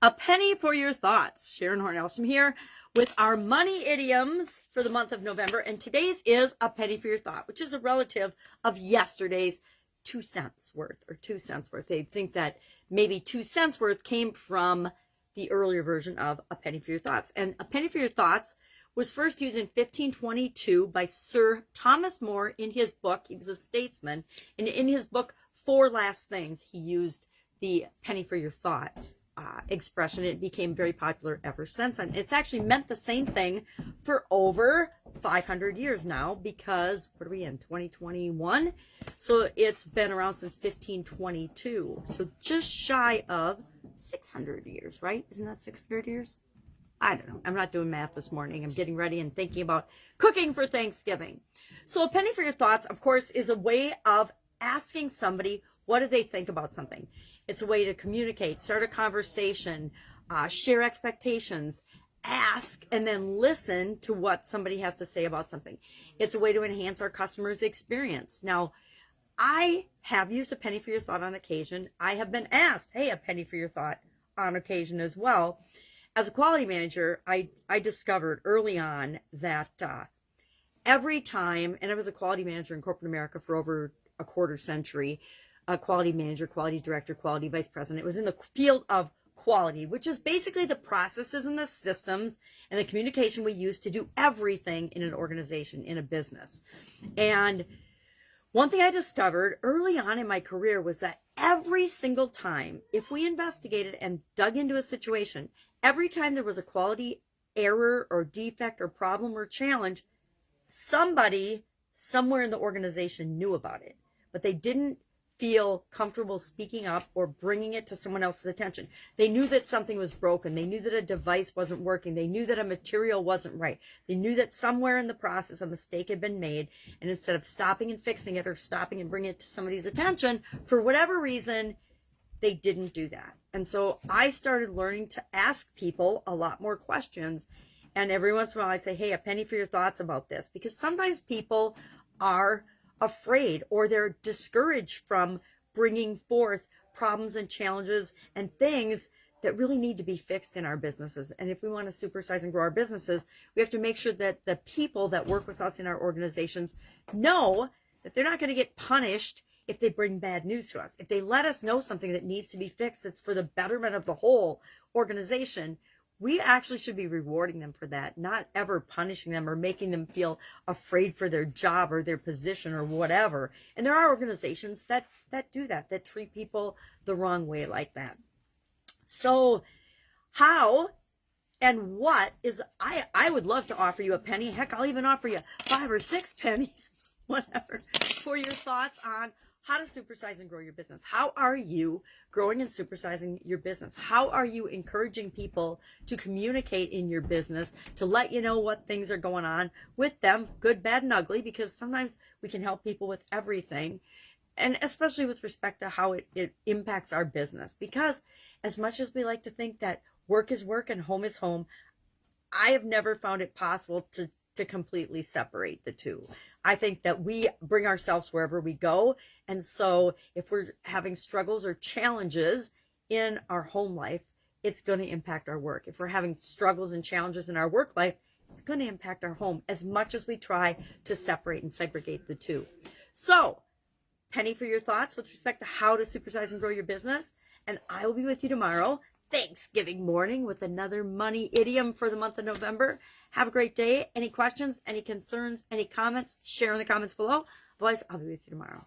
A penny for your thoughts. Sharon Horne-Ellstrom here with our money idioms for the month of November. And today's is a penny for your thought, which is a relative of yesterday's 2 cents worth or 2 cents worth. They think that maybe 2 cents worth came from the earlier version of a penny for your thoughts. And a penny for your thoughts was first used in 1522 by Sir Thomas More in his book. He was a statesman. And in his book, Four Last Things, he used the penny for your thought expression. It became very popular ever since. And it's actually meant the same thing for over 500 years now, because what are we in, 2021? So it's been around since 1522. So just shy of 600 years, right? Isn't that 600 years? I don't know. I'm not doing math this morning. I'm getting ready and thinking about cooking for Thanksgiving. So a penny for your thoughts, of course, is a way of asking somebody, what do they think about something? It's a way to communicate, start a conversation, share expectations, ask, and then listen to what somebody has to say about something. It's a way to enhance our customers' experience. Now, I have used a penny for your thought on occasion. I have been asked, hey, a penny for your thought on occasion as well. As a quality manager, I discovered early on that every time, and I was a quality manager in corporate America for over a quarter century, a quality manager, quality director, quality vice president. It was in the field of quality, which is basically the processes and the systems and the communication we use to do everything in an organization, in a business. And one thing I discovered early on in my career was that every single time, if we investigated and dug into a situation, every time there was a quality error or defect or problem or challenge, somebody somewhere in the organization knew about it, but they didn't feel comfortable speaking up or bringing it to someone else's attention. They knew that something was broken. They knew that a device wasn't working. They knew that a material wasn't right. They knew that somewhere in the process a mistake had been made. And instead of stopping and fixing it or stopping and bringing it to somebody's attention, for whatever reason, they didn't do that. And so I started learning to ask people a lot more questions. And every once in a while I'd say, hey, a penny for your thoughts about this. Because sometimes people are afraid or they're discouraged from bringing forth problems and challenges and things that really need to be fixed in our businesses. And if we want to supersize and grow our businesses, we have to make sure that the people that work with us in our organizations know that they're not going to get punished if they bring bad news to us. If they let us know something that needs to be fixed, that's for the betterment of the whole organization, we actually should be rewarding them for that, not ever punishing them or making them feel afraid for their job or their position or whatever. And there are organizations that do that, that treat people the wrong way like that. So how and what is, I would love to offer you a penny. Heck, I'll even offer you 5 or 6 pennies, whatever, for your thoughts on how to supersize and grow your business. How are you growing and supersizing your business? How are you encouraging people to communicate in your business, to let you know what things are going on with them, good, bad, and ugly, because sometimes we can help people with everything, and especially with respect to how it impacts our business. Because as much as we like to think that work is work and home is home, I have never found it possible to completely separate the two. I think that we bring ourselves wherever we go. And so if we're having struggles or challenges in our home life, it's going to impact our work. If we're having struggles and challenges in our work life, it's going to impact our home, as much as we try to separate and segregate the two. So, penny for your thoughts with respect to how to supersize and grow your business. And I will be with you tomorrow, Thanksgiving morning, with another money idiom for the month of November. Have a great day. Any questions, any concerns, any comments, share in the comments below. Otherwise, I'll be with you tomorrow.